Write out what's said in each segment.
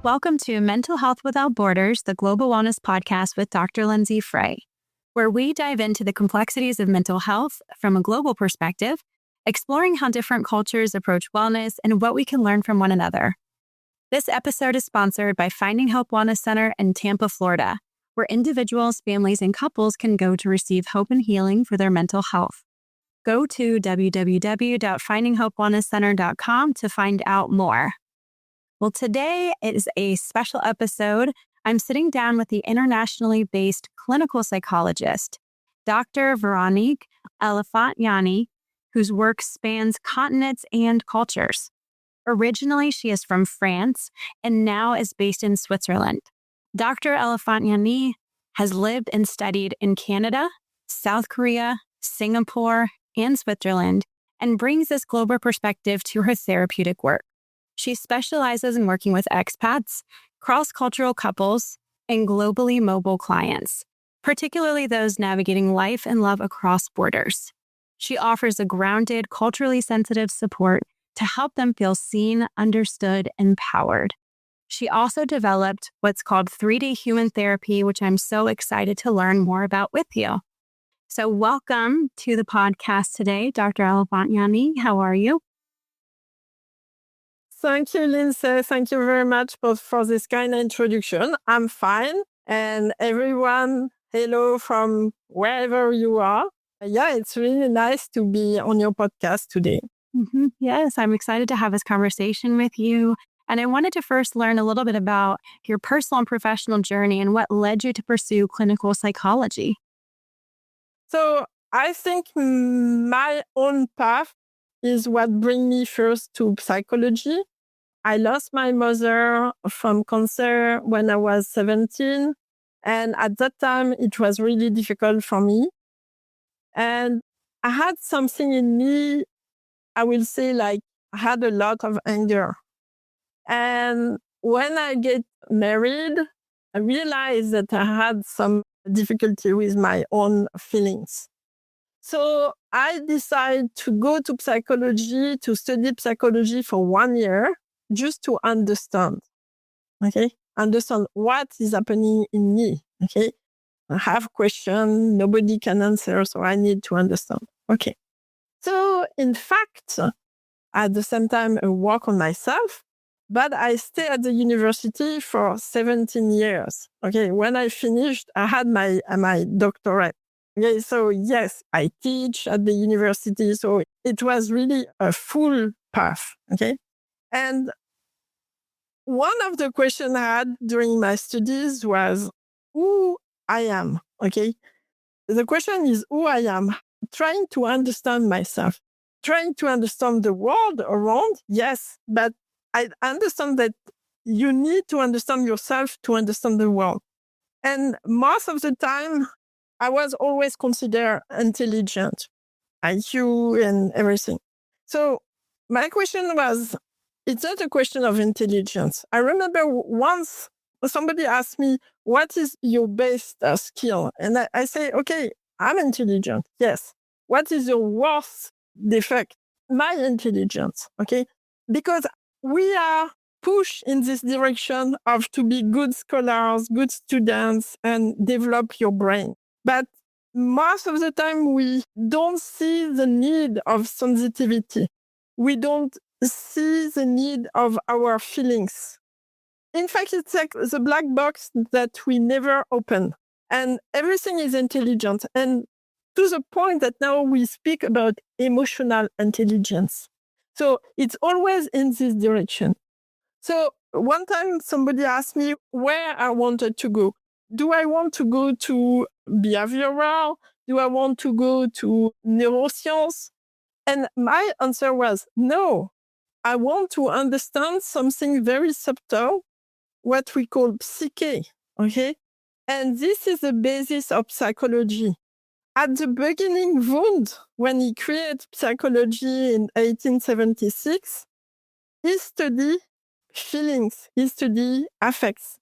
Welcome to Mental Health Without Borders, the Global Wellness Podcast with Dr. Lindsay Frey, where we dive into the complexities of mental health from a global perspective, exploring how different cultures approach wellness and what we can learn from one another. This episode is sponsored by Finding Hope Wellness Center in Tampa, Florida, where individuals, families, and couples can go to receive hope and healing for their mental health. Go to www.findinghopewellnesscenter.com to find out more. Well, today is a special episode. I'm sitting down with the internationally based clinical psychologist, Dr. Véronique Elefant-Yanni, whose work spans continents and cultures. Originally, she is from France and now is based in Switzerland. Dr. Elefant-Yanni has lived and studied in Canada, South Korea, Singapore, and Switzerland, and brings this global perspective to her therapeutic work. She specializes in working with expats, cross-cultural couples, and globally mobile clients, particularly those navigating life and love across borders. She offers a grounded, culturally sensitive support to help them feel seen, understood, and empowered. She also developed what's called 3D human therapy, which I'm so excited to learn more about with you. So welcome to the podcast today, Dr. Elefant-Yanni. How are you? Thank you, Lindsay. Thank you very much for this kind of introduction. I'm fine. And everyone, hello from wherever you are. Yeah, it's really nice to be on your podcast today. Yes, I'm excited to have this conversation with you. And I wanted to first learn a little bit about your personal and professional journey and what led you to pursue clinical psychology. So I think my own path is what bring me first to psychology. I lost my mother from cancer when I was 17. And at that time, it was really difficult for me. And I had something in me, I will say, like, I had a lot of anger. And when I get married, I realized that I had some difficulty with my own feelings. So I decided to go to psychology, to study psychology for 1 year, just to understand, understand what is happening in me, I have questions, nobody can answer, so I need to understand, So in fact, at the same time, I work on myself, but I stayed at the university for 17 years, When I finished, I had my doctorate. So yes, I teach at the university. So it was really a full path. And one of the questions I had during my studies was who I am. The question is who I am, trying to understand myself, trying to understand the world around. Yes, but I understand that you need to understand yourself to understand the world. And most of the time, I was always considered intelligent, IQ and everything. So my question was, it's not a question of intelligence. I remember once somebody asked me, what is your best skill? And I say, okay, I'm intelligent. Yes. What is your worst defect? My intelligence. Because we are pushed in this direction of to be good scholars, good students, and develop your brain. But most of the time, we don't see the need of sensitivity. We don't see the need of our feelings. In fact, it's like the black box that we never open. And everything is intelligent. And to the point that now we speak about emotional intelligence. So it's always in this direction. So one time somebody asked me where I wanted to go. Do I want to go to behavioral? Do I want to go to neuroscience? And my answer was no. I want to understand something very subtle, what we call psyche. And this is the basis of psychology. At the beginning, Wundt, when he created psychology in 1876, he studied feelings, he studied affects.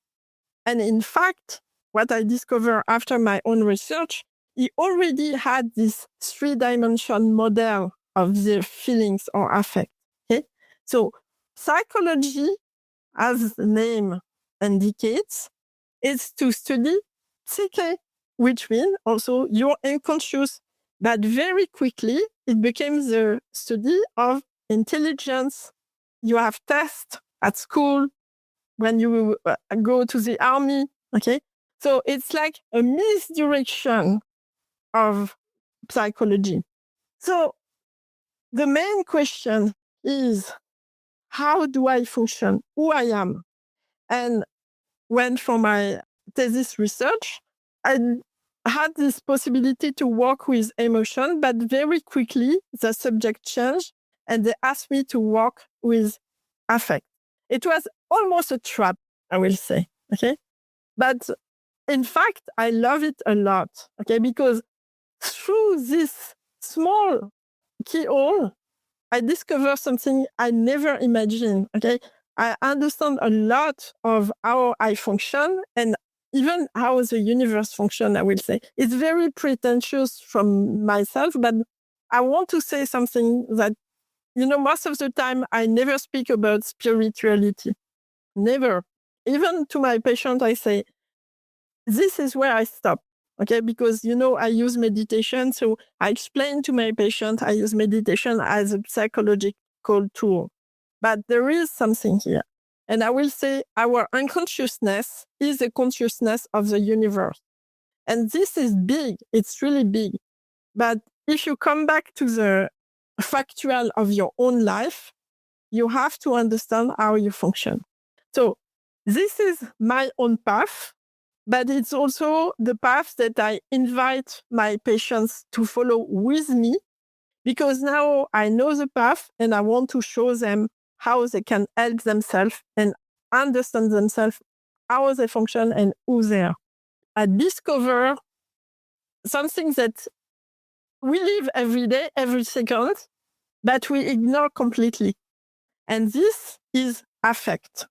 And in fact, what I discovered after my own research, he already had this 3-dimensional model of the feelings or affect. So psychology, as the name indicates is to study psyche, which means also your unconscious. But very quickly, it became the study of intelligence. You have tests at school when you go to the army, okay? So it's like a misdirection of psychology. So the main question is, how do I function? Who I am? And when for my thesis research, I had this possibility to work with emotion, but very quickly the subject changed and they asked me to work with affect. It was almost a trap, I will say, okay? But in fact, I love it a lot, okay? Because through this small keyhole, I discover something I never imagined, okay? I understand a lot of how I function and even how the universe functions, I will say. It's very pretentious from myself, but I want to say something that, most of the time I never speak about spirituality. Never. Even to my patient, I say, this is where I stop. Okay, because I use meditation. So I explain to my patient I use meditation as a psychological tool. But there is something here. And I will say our unconsciousness is the consciousness of the universe. And this is big. It's really big. But if you come back to the factual of your own life, you have to understand how you function. So this is my own path. But it's also the path that I invite my patients to follow with me, because now I know the path and I want to show them how they can help themselves and understand themselves, how they function and who they are. I discover something that we live every day, every second, but we ignore completely. And this is affect.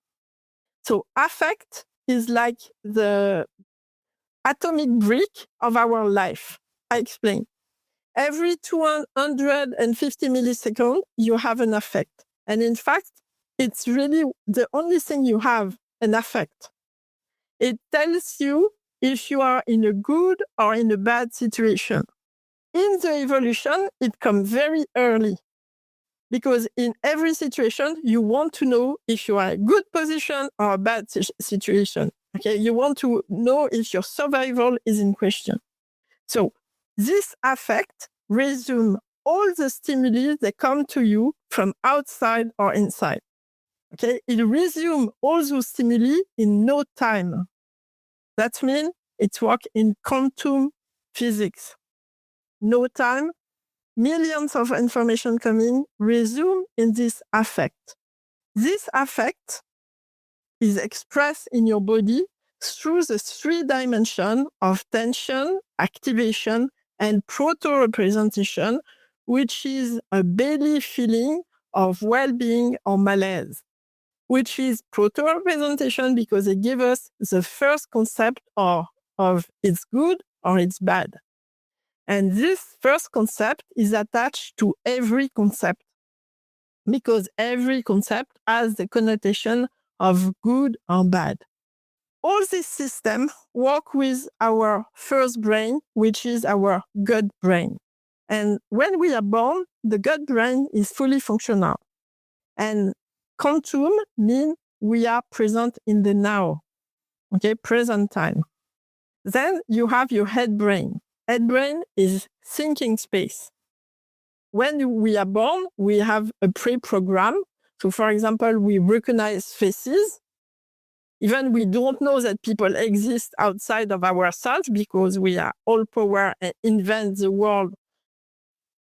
So affect is like the atomic brick of our life. I explain. Every 250 milliseconds, you have an affect. And in fact, it's really the only thing you have, an affect. It tells you if you are in a good or in a bad situation. In the evolution, it comes very early. Because in every situation, you want to know if you are in a good position or a bad situation. Okay, you want to know if your survival is in question. So this affect resume all the stimuli that come to you from outside or inside. Okay, it resume all those stimuli in no time. That means it works in quantum physics. No time, millions of information coming, resume in this affect. This affect is expressed in your body through the 3 dimensions of tension, activation, and proto-representation, which is a belly feeling of well-being or malaise, which is proto-representation because it gives us the first concept of it's good or it's bad. And this first concept is attached to every concept because every concept has the connotation of good or bad. All these systems work with our first brain, which is our gut brain. And when we are born, the gut brain is fully functional. And quantum means we are present in the now, okay, present time. Then you have your head brain. Head brain is thinking space. When we are born, we have a pre-program. So for example, we recognize faces. Even we don't know that people exist outside of ourselves because we are all power and invent the world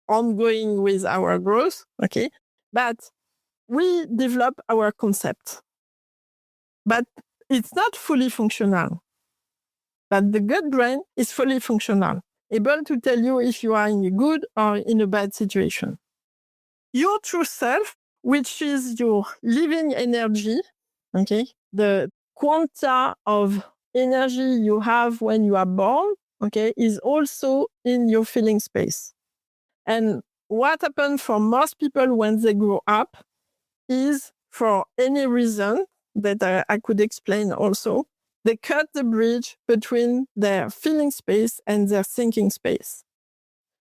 ongoing with our growth, okay? But we develop our concept. But it's not fully functional. But the gut brain is fully functional, able to tell you if you are in a good or in a bad situation. Your true self, which is your living energy, okay? The quanta of energy you have when you are born, okay, is also in your feeling space. And what happens for most people when they grow up is, for any reason, that I could explain also. They cut the bridge between their feeling space and their thinking space,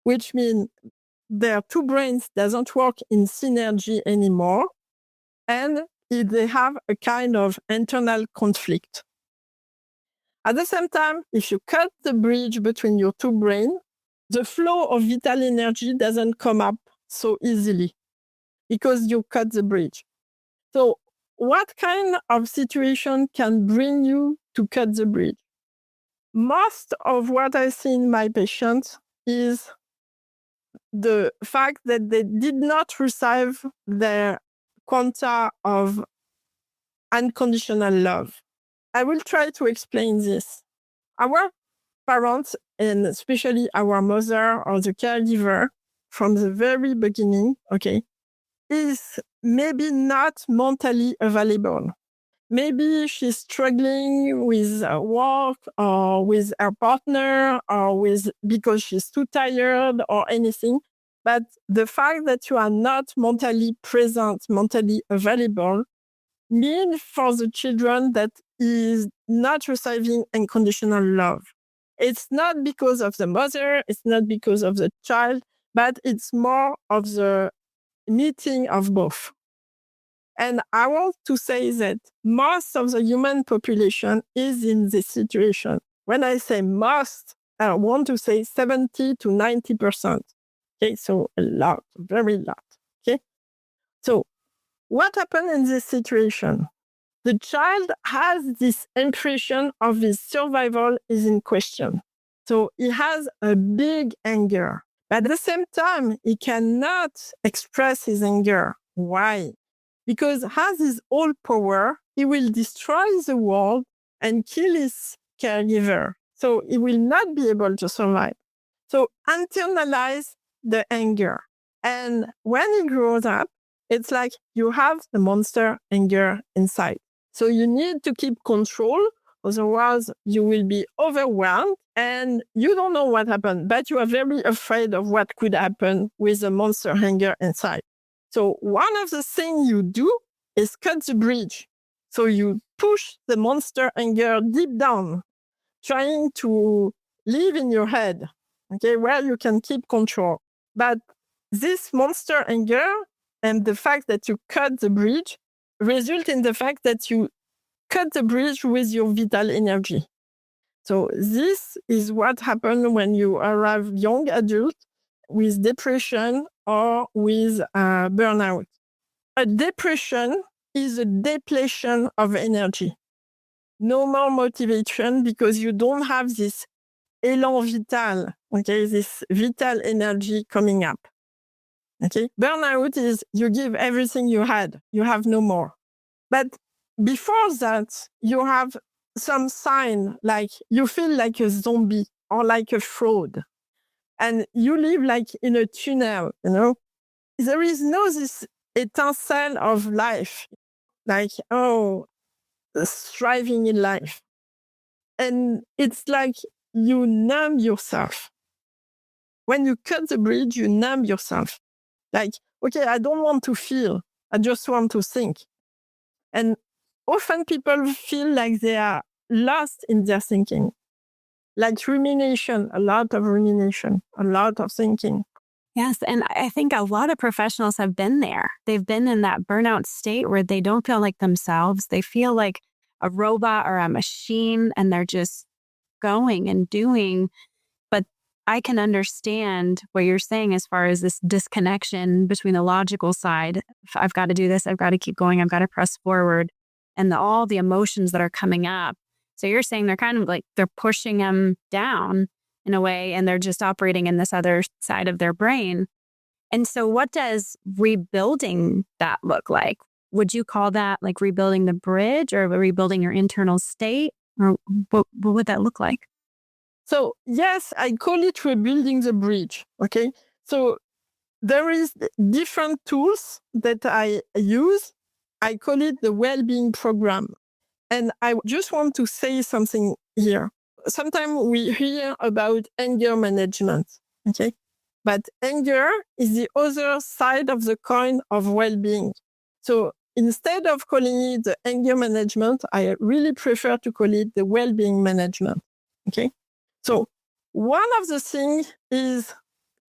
which means their two brains doesn't work in synergy anymore, and they have a kind of internal conflict. At the same time, if you cut the bridge between your two brains, the flow of vital energy doesn't come up so easily because you cut the bridge. So what kind of situation can bring you to cut the bridge? Most of what I see in my patients is the fact that they did not receive their quanta of unconditional love. I will try to explain this. Our parents, and especially our mother or the caregiver from the very beginning, okay, is maybe not mentally available. Maybe she's struggling with work or with her partner or because she's too tired or anything. But the fact that you are not mentally present, mentally available, means for the children that is not receiving unconditional love. It's not because of the mother, it's not because of the child, but it's more of the meeting of both. And I want to say that most of the human population is in this situation. When I say most, I want to say 70 to 90%. Okay, so a lot, very lot. Okay, so what happened in this situation? The child has this impression of his survival is in question. So he has a big anger. But at the same time, he cannot express his anger. Why? Because has his all power, he will destroy the world and kill his caregiver. So he will not be able to survive. So internalize the anger. And when he grows up, it's like you have the monster anger inside. So you need to keep control, otherwise you will be overwhelmed and you don't know what happened, but you are very afraid of what could happen with the monster anger inside. So one of the things you do is cut the bridge. So you push the monster anger deep down, trying to live in your head, okay, where you can keep control. But this monster anger and the fact that you cut the bridge result in the fact that you cut the bridge with your vital energy. So this is what happens when you arrive young adult with depression or with burnout. A depression is a depletion of energy. No more motivation because you don't have this élan vital, okay, this vital energy coming up. Okay, burnout is you give everything you had, you have no more. But before that, you have some sign like you feel like a zombie or like a fraud. And you live like in a tunnel, you know? There is no this étincelle of life, like, oh, striving in life. And it's like you numb yourself. When you cut the bridge, you numb yourself. Like, okay, I don't want to feel. I just want to think. And often people feel like they are lost in their thinking. Like rumination, a lot of rumination, a lot of thinking. Yes. And I think a lot of professionals have been there. They've been in that burnout state where they don't feel like themselves. They feel like a robot or a machine, and they're just going and doing. But I can understand what you're saying as far as this disconnection between the logical side. I've got to do this. I've got to keep going. I've got to press forward. And all the emotions that are coming up. So you're saying they're kind of like they're pushing them down in a way, and they're just operating in this other side of their brain. And so what does rebuilding that look like? Would you call that like rebuilding the bridge or rebuilding your internal state? Or what would that look like? So yes, I call it rebuilding the bridge, okay? So there is different tools that I use. I call it the well-being program. And I just want to say something here. Sometimes we hear about anger management, okay? But anger is the other side of the coin of well-being. So instead of calling it the anger management, I really prefer to call it the well-being management. Okay. So one of the things is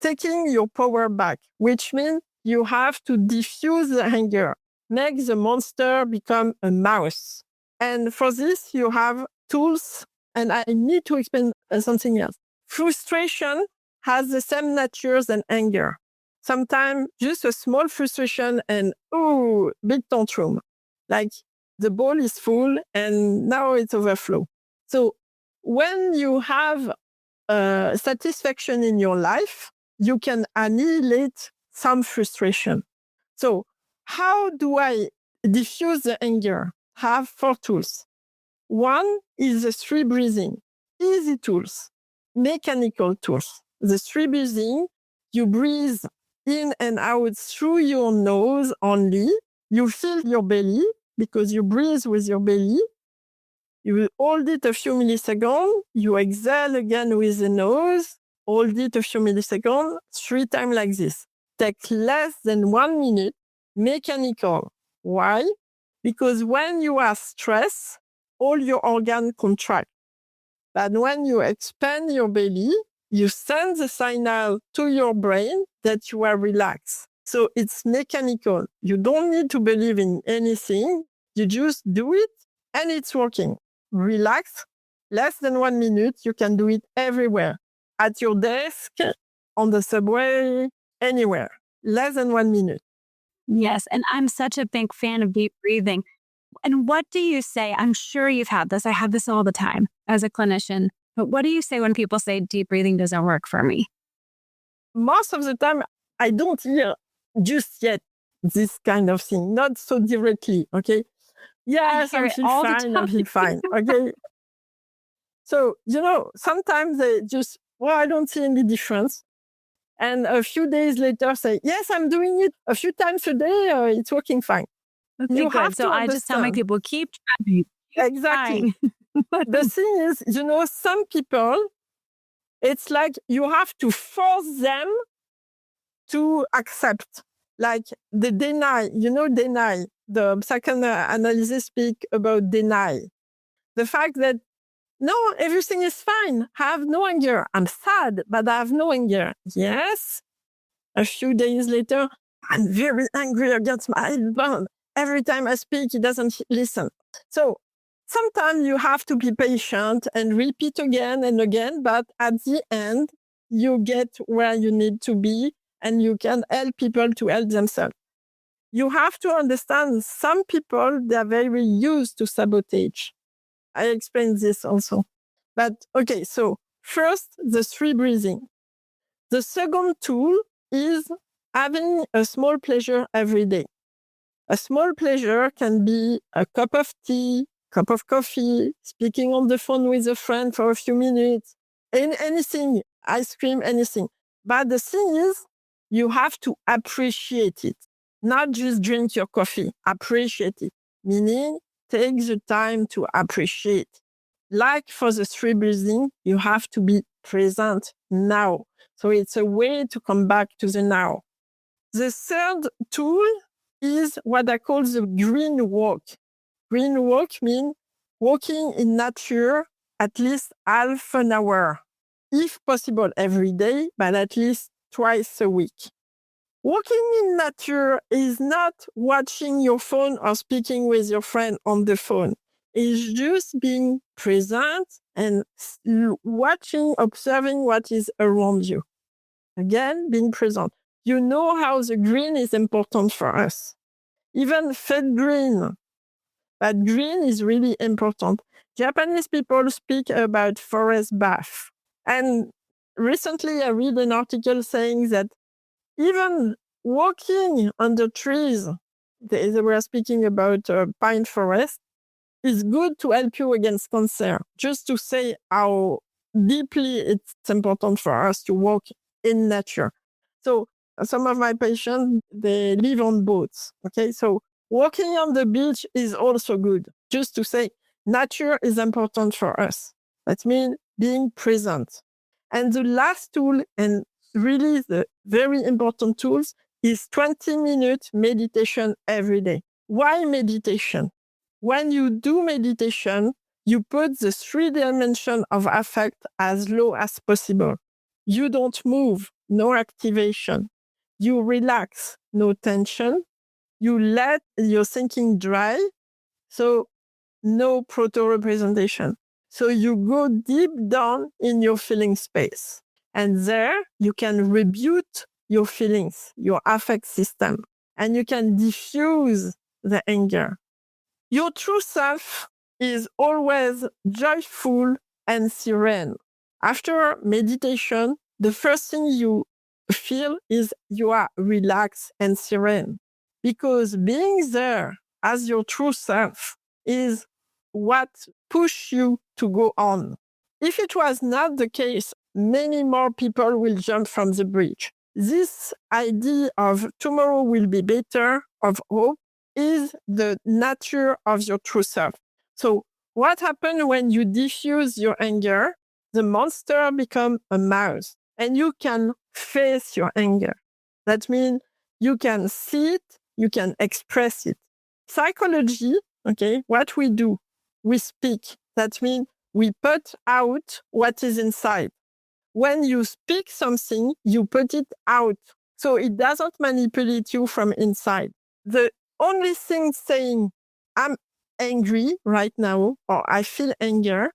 taking your power back, which means you have to diffuse the anger, make the monster become a mouse. And for this, you have tools. And I need to explain something else. Frustration has the same nature as anger. Sometimes just a small frustration and, big tantrum. Like the bowl is full and now it's overflow. So when you have satisfaction in your life, you can annihilate some frustration. So how do I diffuse the anger? Have 4 tools. One is the 3 breathing. Easy tools, mechanical tools. The 3 breathing, you breathe in and out through your nose only. You feel your belly because you breathe with your belly. You hold it a few milliseconds. You exhale again with the nose. Hold it a few milliseconds, 3 times like this. Take less than 1 minute. Mechanical. Why? Because when you are stressed, all your organs contract. But when you expand your belly, you send the signal to your brain that you are relaxed. So it's mechanical. You don't need to believe in anything. You just do it and it's working. Relax. Less than 1 minute. You can do it everywhere. At your desk, on the subway, anywhere. Less than 1 minute. Yes. And I'm such a big fan of deep breathing. And what do you say? I'm sure you've had this. I have this all the time as a clinician. But what do you say when people say deep breathing doesn't work for me? Most of the time, I don't hear just yet this kind of thing, not so directly, okay? Yes, I feel fine, I feel fine, okay? So, sometimes they just, I don't see any difference. And a few days later say, yes, I'm doing it a few times a day, it's working fine. Okay, You good. have So to I just tell my understand. people, keep trying. Exactly. The thing is, some people, it's like you have to force them to accept, like the deny, deny. The psychoanalysis speak about deny. The fact that, no, everything is fine. I have no anger. I'm sad, but I have no anger. Yes. A few days later, I'm very angry against my husband. Every time I speak, he doesn't listen. So sometimes you have to be patient and repeat again and again, but at the end, you get where you need to be and you can help people to help themselves. You have to understand some people, they're very used to sabotage. I explained this also. But okay, so first, the 3 breathing. The second tool is having a small pleasure every day. A small pleasure can be a cup of tea, cup of coffee, speaking on the phone with a friend for a few minutes, anything, ice cream, anything. But the thing is, you have to appreciate it, not just drink your coffee, appreciate it, meaning take the time to appreciate. Like for the 3 breathing, you have to be present now. So it's a way to come back to the now. The third tool is what I call the green walk. Green walk means walking in nature at least half an hour, if possible every day, but at least twice a week. Walking in nature is not watching your phone or speaking with your friend on the phone. It's just being present and watching, observing what is around you. Again, being present. You know how the green is important for us. Even fed green, but green is really important. Japanese people speak about forest bath. And recently I read an article saying that even walking under trees, they were speaking about pine forest, is good to help you against cancer. Just to say how deeply it's important for us to walk in nature. So some of my patients, they live on boats. Okay, so walking on the beach is also good. Just to say nature is important for us. That means being present. And the last tool, and really the very important tools, is 20-minute meditation every day. Why meditation? When you do meditation, you put the 3 dimension of affect as low as possible. You don't move, no activation. You relax, no tension. You let your thinking dry, so no proto-representation. So you go deep down in your feeling space. And there you can rebuke your feelings, your affect system, and you can diffuse the anger. Your true self is always joyful and serene. After meditation, the first thing you feel is you are relaxed and serene, because being there as your true self is what pushes you to go on. If it was not the case, many more people will jump from the bridge. This idea of tomorrow will be better, of hope, is the nature of your true self. So what happens when you diffuse your anger? The monster becomes a mouse and you can face your anger. That means you can see it, you can express it. Psychology, okay, what we do, we speak. That means we put out what is inside. When you speak something, you put it out. So it doesn't manipulate you from inside. The only thing saying, I'm angry right now, or I feel anger,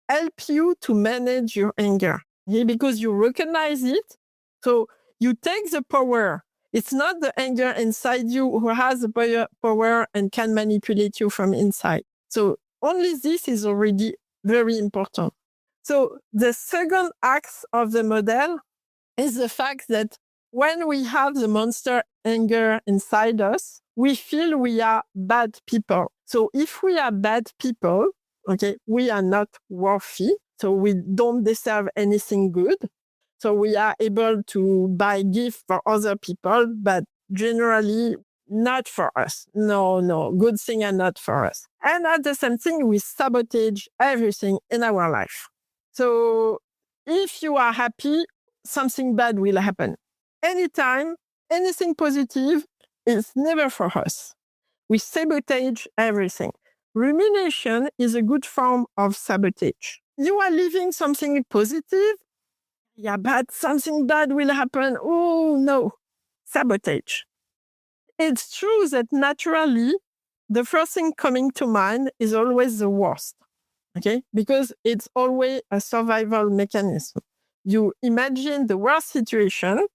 help you to manage your anger. Okay? Because you recognize it. So you take the power. It's not the anger inside you who has the power and can manipulate you from inside. So only this is already very important. So the second act of the model is the fact that when we have the monster anger inside us, we feel we are bad people. So if we are bad people, okay, we are not worthy. So we don't deserve anything good. So we are able to buy gifts for other people, but generally not for us. No, good things are not for us. And at the same thing, we sabotage everything in our life. So if you are happy, something bad will happen. Anytime, anything positive is never for us. We sabotage everything. Rumination is a good form of sabotage. You are living something positive, yeah, but something bad will happen. Oh, no. Sabotage. It's true that naturally, the first thing coming to mind is always the worst. Okay? Because it's always a survival mechanism. You imagine the worst situation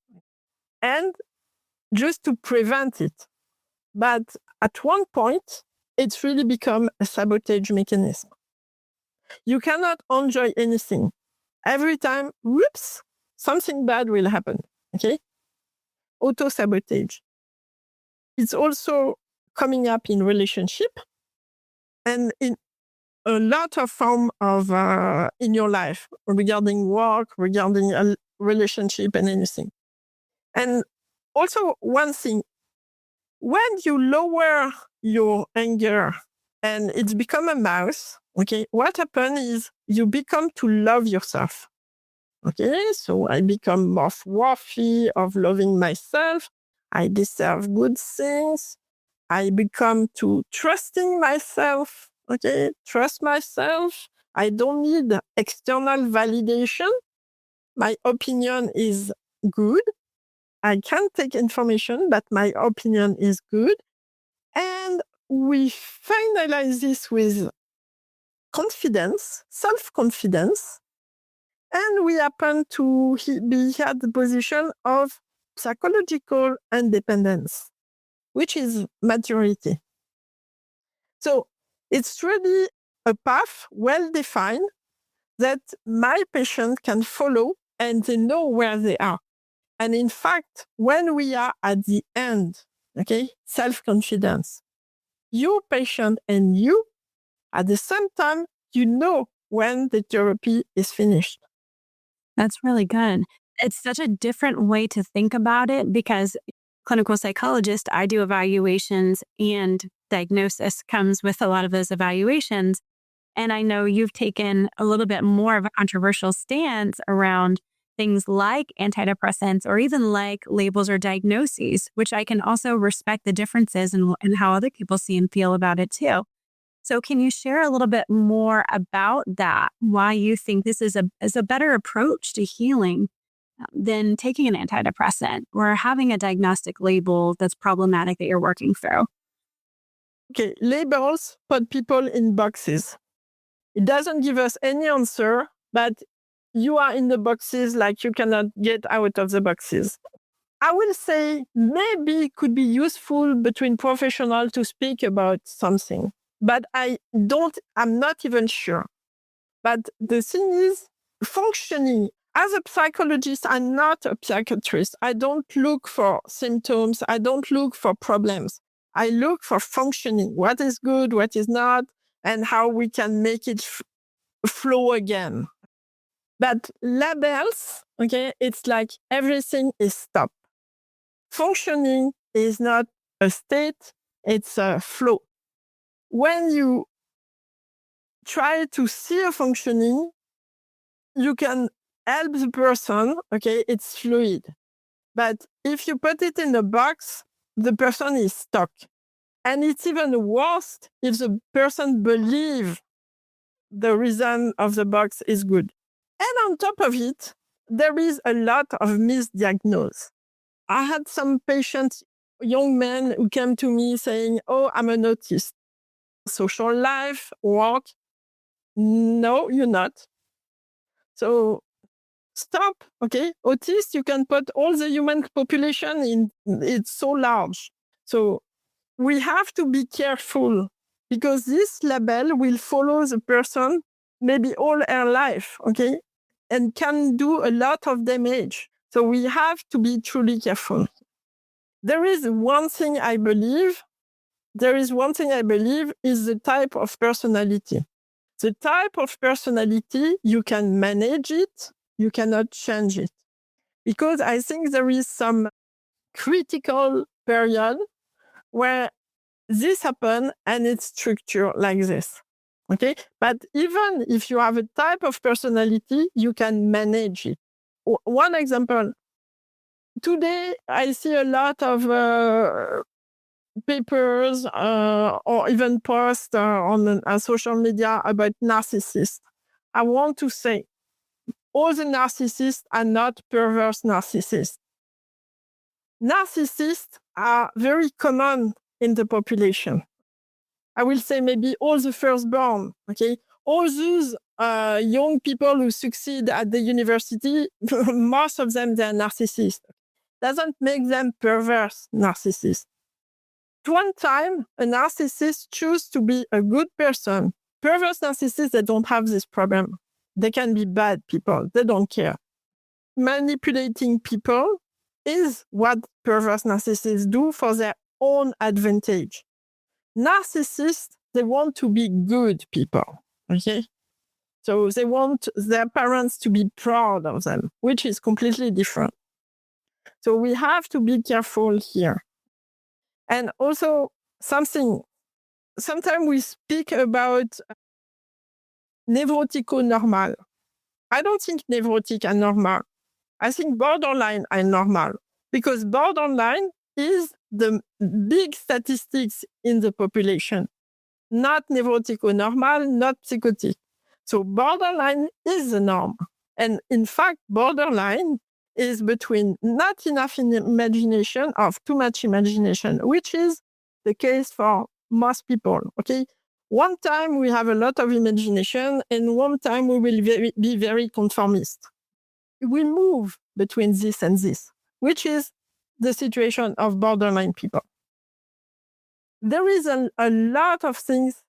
and just to prevent it. But at one point, it's really become a sabotage mechanism. You cannot enjoy anything. Every time, whoops, something bad will happen. Okay? Auto-sabotage. It's also coming up in relationship and in a lot of form of in your life regarding work, regarding a relationship and anything. And also one thing, when you lower your anger and it's become a mouse, okay, what happens is you become to love yourself. Okay, so I become more worthy of loving myself. I deserve good things. I become to trusting myself. Okay, trust myself. I don't need external validation. My opinion is good. I can take information, but my opinion is good. And we finalize this with confidence, self-confidence. And we happen to be at the position of psychological independence, which is maturity. So it's really a path well defined that my patient can follow and they know where they are. And in fact, when we are at the end, okay, self-confidence, your patient and you, at the same time, you know when the therapy is finished. That's really good. It's such a different way to think about it because clinical psychologist, I do evaluations and diagnosis comes with a lot of those evaluations. And I know you've taken a little bit more of a controversial stance around things like antidepressants or even like labels or diagnoses, which I can also respect the differences in how other people see and feel about it too. So can you share a little bit more about that? Why you think this is a better approach to healing than taking an antidepressant or having a diagnostic label that's problematic that you're working through? Okay, labels put people in boxes. It doesn't give us any answer, but you are in the boxes like you cannot get out of the boxes. I will say maybe it could be useful between professionals to speak about something, but I'm not even sure. But the thing is, functioning as a psychologist, I'm not a psychiatrist. I don't look for symptoms. I don't look for problems. I look for functioning. What is good, what is not, and how we can make it flow again. But labels, okay, it's like everything is stopped. Functioning is not a state, it's a flow. When you try to see a functioning, you can help the person, okay, it's fluid. But if you put it in a box, the person is stuck. And it's even worse if the person believes the reason of the box is good. And on top of it, there is a lot of misdiagnosis. I had some patients, young men who came to me saying, oh, I'm an autist. Social life, work. No, you're not. So stop, okay? Autist, you can put all the human population in, it's so large. So we have to be careful because this label will follow the person maybe all her life, okay? And can do a lot of damage. So we have to be truly careful. There is one thing I believe is the type of personality. The type of personality, you can manage it, you cannot change it. Because I think there is some critical period where this happens and it's structured like this. Okay? But even if you have a type of personality, you can manage it. One example. Today, I see a lot of papers or even posts on social media about narcissists. I want to say all the narcissists are not perverse narcissists. Narcissists are very common in the population. I will say maybe all the firstborn, okay? All those young people who succeed at the university, most of them, they're narcissists. Doesn't make them perverse narcissists. One time, a narcissist chooses to be a good person. Perverse narcissists, they don't have this problem. They can be bad people. They don't care. Manipulating people is what perverse narcissists do for their own advantage. Narcissists, they want to be good people, okay? So they want their parents to be proud of them, which is completely different. So we have to be careful here. And also sometimes we speak about neurotico-normal. I don't think neurotic are normal. I think borderline are normal because borderline is the big statistics in the population, not neurotico-normal, not psychotic. So borderline is the norm. And in fact, borderline is between not enough imagination or too much imagination, which is the case for most people, okay? One time we have a lot of imagination and one time we will be very conformist. We move between this and this, which is the situation of borderline people. There is a lot of things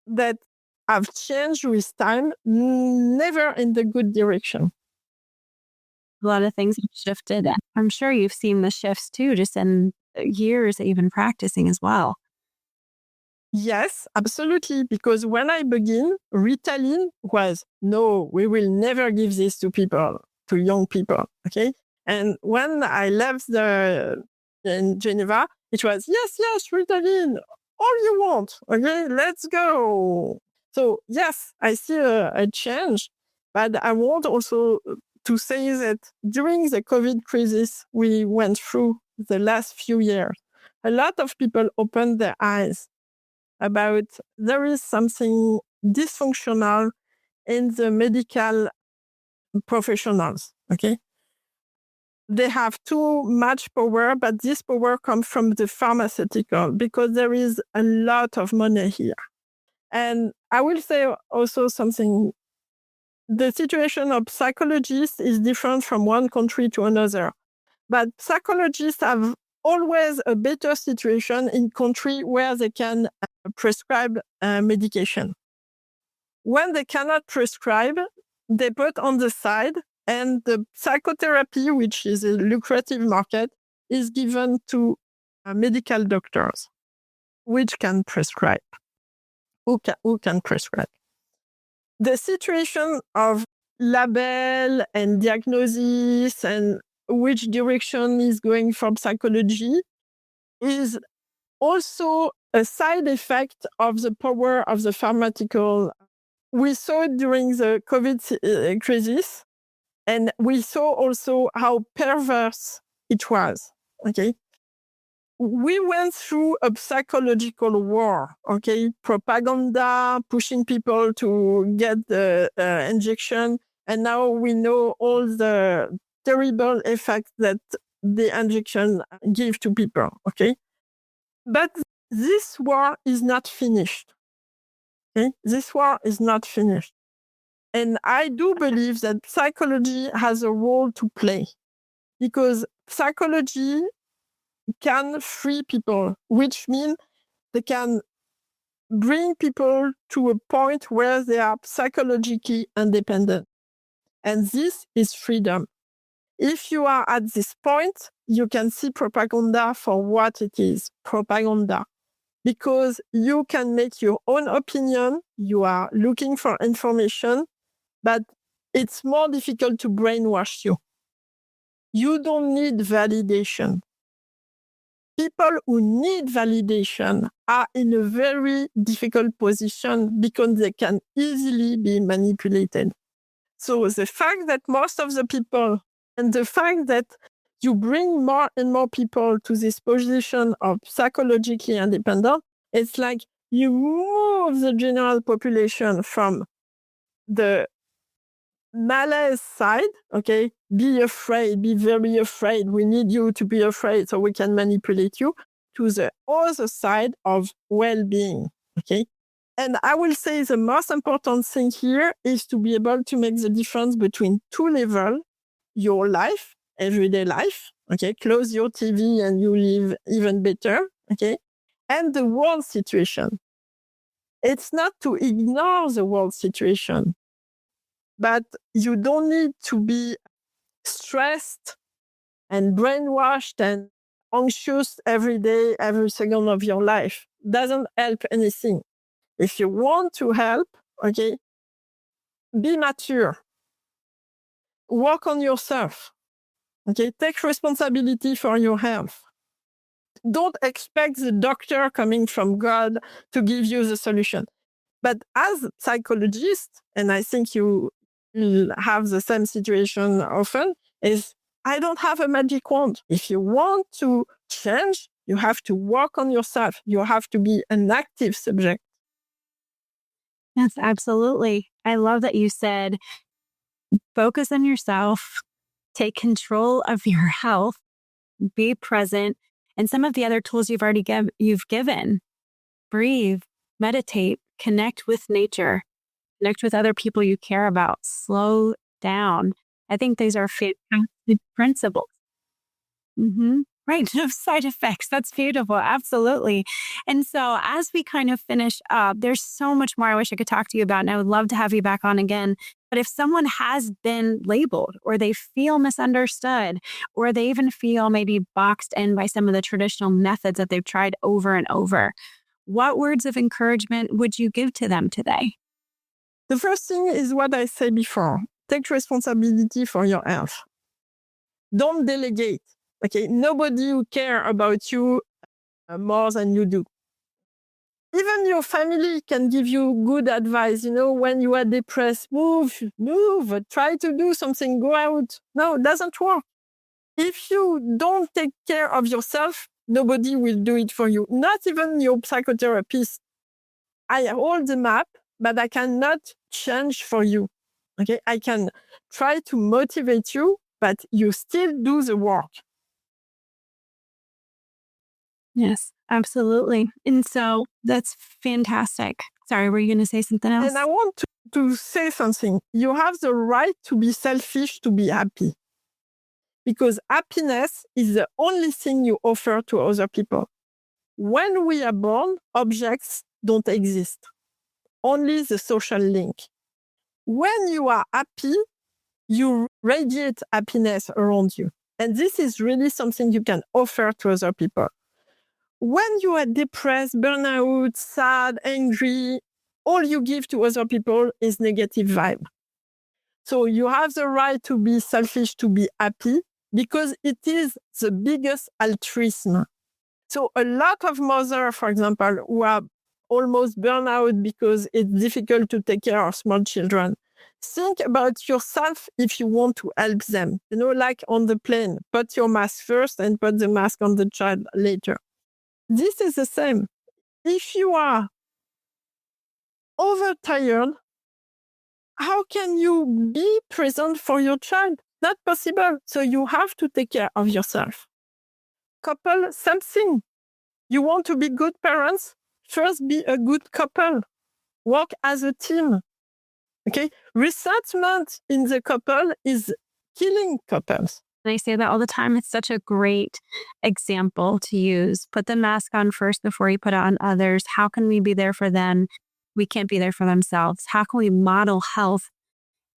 that have changed with time, never in the good direction. A lot of things have shifted. I'm sure you've seen the shifts too, just in years that you've been practicing as well. Yes, absolutely. Because when I begin, Ritalin was, no, we will never give this to people, to young people. Okay. And when I left in Geneva, it was, yes, Ritalin, all you want. Okay, let's go. So yes, I see a change, but I want also to say that during the COVID crisis we went through the last few years, a lot of people opened their eyes about there is something dysfunctional in the medical professionals, okay? They have too much power, but this power comes from the pharmaceutical because there is a lot of money here. And I will say also something. The situation of psychologists is different from one country to another. But psychologists have always a better situation in country where they can prescribe medication. When they cannot prescribe, they put on the side, and the psychotherapy, which is a lucrative market, is given to medical doctors, which can prescribe. Who can prescribe? The situation of label and diagnosis and which direction is going from psychology is also a side effect of the power of the pharmaceutical. We saw it during the COVID crisis, and we saw also how perverse it was, okay? We went through a psychological war, okay? Propaganda, pushing people to get the injection. And now we know all the terrible effects that the injection give to people, okay? But this war is not finished, okay? This war is not finished. And I do believe that psychology has a role to play because psychology can free people, which means they can bring people to a point where they are psychologically independent. And this is freedom. If you are at this point, you can see propaganda for what it is, propaganda. Because you can make your own opinion, you are looking for information, but it's more difficult to brainwash you. You don't need validation. People who need validation are in a very difficult position because they can easily be manipulated. So the fact that most of the people and the fact that you bring more and more people to this position of psychologically independent, it's like you move the general population from the malaise side, okay? Be afraid, be very afraid. We need you to be afraid so we can manipulate you, to the other side of well-being, okay? And I will say the most important thing here is to be able to make the difference between two levels, your life, everyday life, okay? Close your TV and you live even better, okay? And the world situation. It's not to ignore the world situation, but you don't need to be stressed and brainwashed and anxious every day, every second of your life. Doesn't help anything. If you want to help, okay, be mature. Work on yourself. Okay, take responsibility for your health. Don't expect the doctor coming from God to give you the solution. But as a psychologist, and I think you have the same situation often, is I don't have a magic wand. If you want to change, you have to work on yourself. You have to be an active subject. Yes, absolutely. I love that you said focus on yourself, take control of your health, be present, and some of the other tools you've given. Breathe, meditate, connect with nature, connect with other people you care about, slow down. I think these are fantastic principles. Right. No side effects. That's beautiful. Absolutely. And so, as we kind of finish up, there's so much more I wish I could talk to you about, and I would love to have you back on again. But if someone has been labeled or they feel misunderstood, or they even feel maybe boxed in by some of the traditional methods that they've tried over and over, what words of encouragement would you give to them today? The first thing is what I said before. Take responsibility for your health. Don't delegate. Okay, nobody will care about you more than you do. Even your family can give you good advice. When you are depressed, move, try to do something, go out. No, it doesn't work. If you don't take care of yourself, nobody will do it for you. Not even your psychotherapist. I hold the map, but I cannot change for you. Okay, I can try to motivate you, but you still do the work. Yes, absolutely. And so that's fantastic. Sorry, were you going to say something else? And I want to say something. You have the right to be selfish, to be happy. Because happiness is the only thing you offer to other people. When we are born, objects don't exist. Only the social link. When you are happy, you radiate happiness around you. And this is really something you can offer to other people. When you are depressed, burnout, sad, angry, all you give to other people is negative vibe. So you have the right to be selfish, to be happy, because it is the biggest altruism. So a lot of mothers, for example, who are almost burned out because it's difficult to take care of small children, think about yourself if you want to help them. Like on the plane, put your mask first and put the mask on the child later. This is the same. If you are overtired, how can you be present for your child? Not possible. So you have to take care of yourself. Couple, same thing. You want to be good parents? First, be a good couple. Work as a team. Okay? Resentment in the couple is killing couples. And I say that all the time. It's such a great example to use. Put the mask on first before you put it on others. How can we be there for them? We can't be there for themselves. How can we model health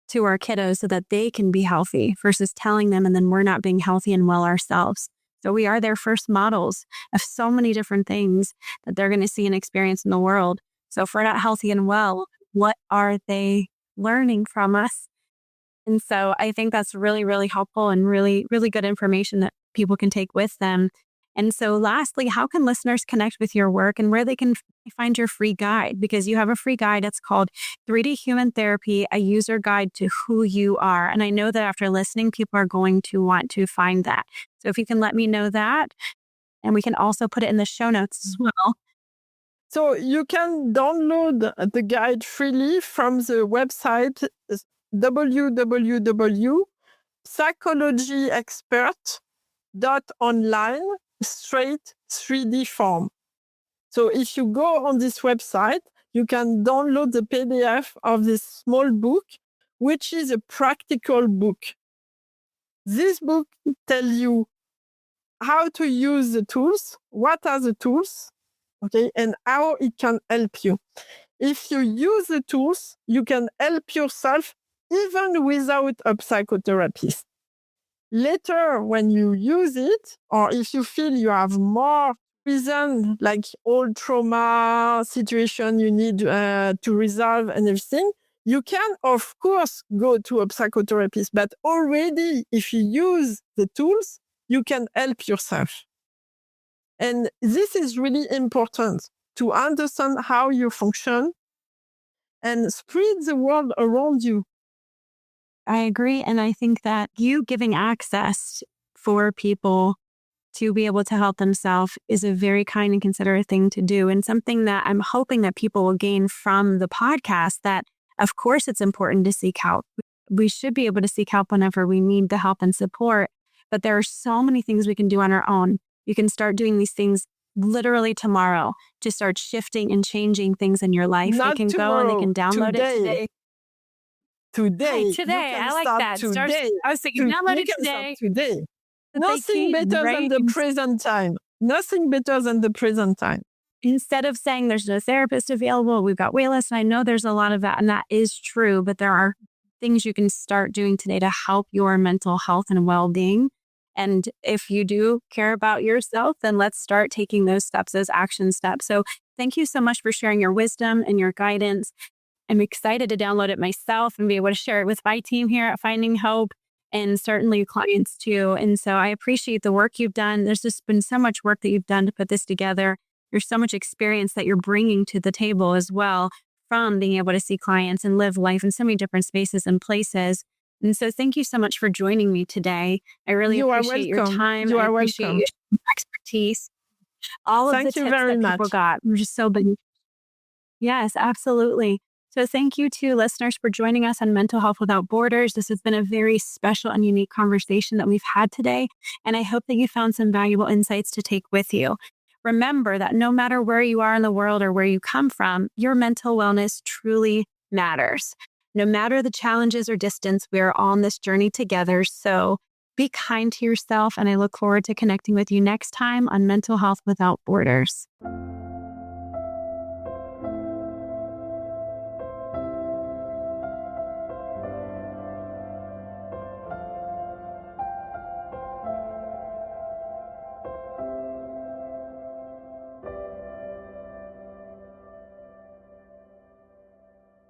to our kiddos so that they can be healthy versus telling them and then we're not being healthy and well ourselves? So we are their first models of so many different things that they're going to see and experience in the world. So if we're not healthy and well, what are they learning from us? And so I think that's really, really helpful and really, really good information that people can take with them. And so lastly, how can listeners connect with your work and where they can find your free guide? Because you have a free guide that's called 3D Human Therapy, a user guide to who you are. And I know that after listening, people are going to want to find that. So if you can let me know that, and we can also put it in the show notes as well. So you can download the guide freely from the website www.psychologyexpert.online straight 3D form. So if you go on this website, you can download the PDF of this small book, which is a practical book. This book tells you how to use the tools, what are the tools, okay, and how it can help you. If you use the tools, you can help yourself even without a psychotherapist. Later, when you use it, or if you feel you have more reason, like old trauma situation you need to resolve and everything, you can, of course, go to a psychotherapist. But already, if you use the tools, you can help yourself. And this is really important to understand how you function and spread the word around you. I agree. And I think that you giving access for people to be able to help themselves is a very kind and considerate thing to do. And something that I'm hoping that people will gain from the podcast, that of course it's important to seek help. We should be able to seek help whenever we need the help and support. But there are so many things we can do on our own. You can start doing these things literally tomorrow to start shifting and changing things in your life. Not they can tomorrow, go and they can download today. it today. Today. Right, today. I like that. Today. I was thinking, download it today. Today. But Nothing better than the present time. Nothing better than the present time. Instead of saying there's no therapist available, we've got waitlists. And I know there's a lot of that, and that is true, but there are things you can start doing today to help your mental health and well-being. And if you do care about yourself, then let's start taking those steps, those action steps. So thank you so much for sharing your wisdom and your guidance. I'm excited to download it myself and be able to share it with my team here at Finding Hope, and certainly clients too. And so I appreciate the work you've done. There's just been so much work that you've done to put this together. There's so much experience that you're bringing to the table as well from being able to see clients and live life in so many different spaces and places. And so thank you so much for joining me today. I really You are appreciate your welcome. time. You I are appreciate welcome. your expertise. All of the Thank you tips very that people much. got were just so big. Yes, absolutely. So thank you to listeners for joining us on Mental Health Without Borders. This has been a very special and unique conversation that we've had today, and I hope that you found some valuable insights to take with you. Remember that no matter where you are in the world or where you come from, your mental wellness truly matters. No matter the challenges or distance, we are on this journey together. So be kind to yourself, and I look forward to connecting with you next time on Mental Health Without Borders.